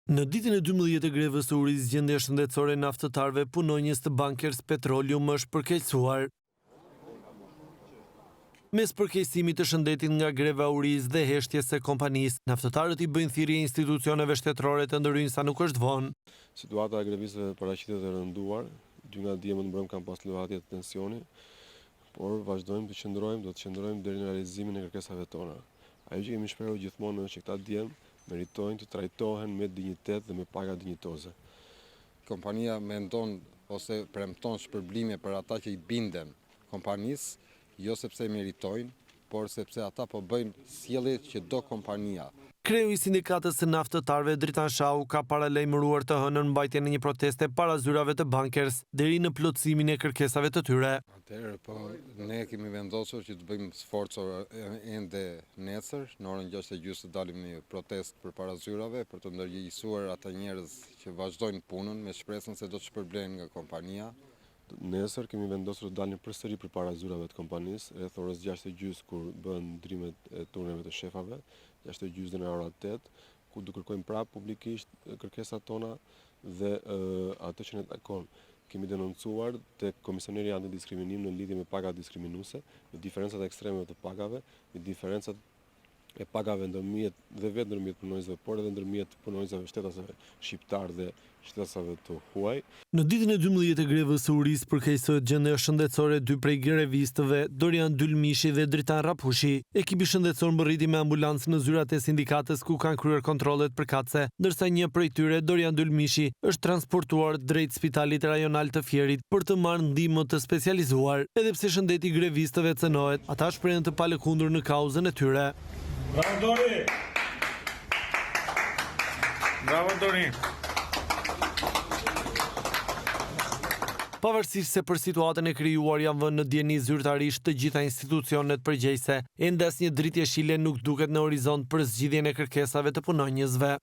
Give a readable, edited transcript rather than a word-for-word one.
Në ditën e 12 të grevës së urisë, gjendja shëndetësore e naftëtarëve punonjës të Bankers Petroleum është përkeqësuar. Mes përkeqësimit të shëndetit nga greva urisë dhe heshtjes së kompanisë, naftëtarët i bëjnë thirrje institucioneve shtetërore të ndërhyjnë sa nuk është vonë. Situata e grevistëve paraqitet e rënduar, 2 nga djemët mbrëm kanë pas lëvizje të tensioni, por vazhdojmë të qëndrojmë, do të qëndrojmë deri në realizimin e kërkesave tona. Ajo që kemi shprehur gjithmonë është që këta djemë meritojnë të trajtohen me dinjitet dhe me paga dinjitoze. Kompania mendon ose premton shpërblime për ata që i binden kompanisë, jo sepse meritojnë, por sepse ata po bëjnë sjellje që do kompania. Kreu i sindikatës së naftëtarëve Dritan Shau ka paralajmëruar të hënën mbajtjen e një proteste para zyrave të Bankers deri në plotësimin e kërkesave të tyre. Atëherë po ne kemi vendosur që të bëjmë sforcë ende nesër, në orën 6:30 të dalim në protestë përpara zyrave për të ndërgjegjësuar ata njerëz që vazhdojnë punën me shpresën se do të shpërblehen nga kompania. Nesër kemi vendosur të dalim përsëri përpara zyrave të kompanisë, rreth orës 6:30 kur bëhen ndrimet e turneve të shefave, 6:30 deri në orën 8, ku do kërkojmë prapë publikisht kërkesat tona dhe atë që ne takon. Kemi denoncuar tek Komisioneri Antidiskriminimi në lidhje me pagat diskriminuese, me diferencat ekstreme të pagave, me diferencat e pagave ndërmjet dhe vetë ndërmjet punonjësve, por edhe ndërmjet punonjësve shtetasave shqiptar dhe shtetasave të huaj. Në ditën e 12 të grevës së urisë përkeqësohet gjendja shëndetësore e 2 prej grevistëve, Dorian Dylmishi dhe Dritan Rapushi. Ekipi shëndetësor mbërriti me ambulancë në zyrat e sindikatës ku kanë kryer kontrollet përkatëse, ndërsa një prej tyre, Dorian Dylmishi, është transportuar drejt Spitalit Rajonal të Fierit për të marrë ndihmë të specializuar. Edhe pse shëndeti i grevistëve cënohet, ata shprehen të palëkundur në kauzën e tyre. Bravo Dori! Bravo Dori! Pavarësisht se për situatën e krijuar janë vënë në dieni zyrtarisht të gjitha institucionet përgjegjëse, ende asnjë dritje shile nuk duket në horizont për zgjidhjen e kërkesave të punonjësve.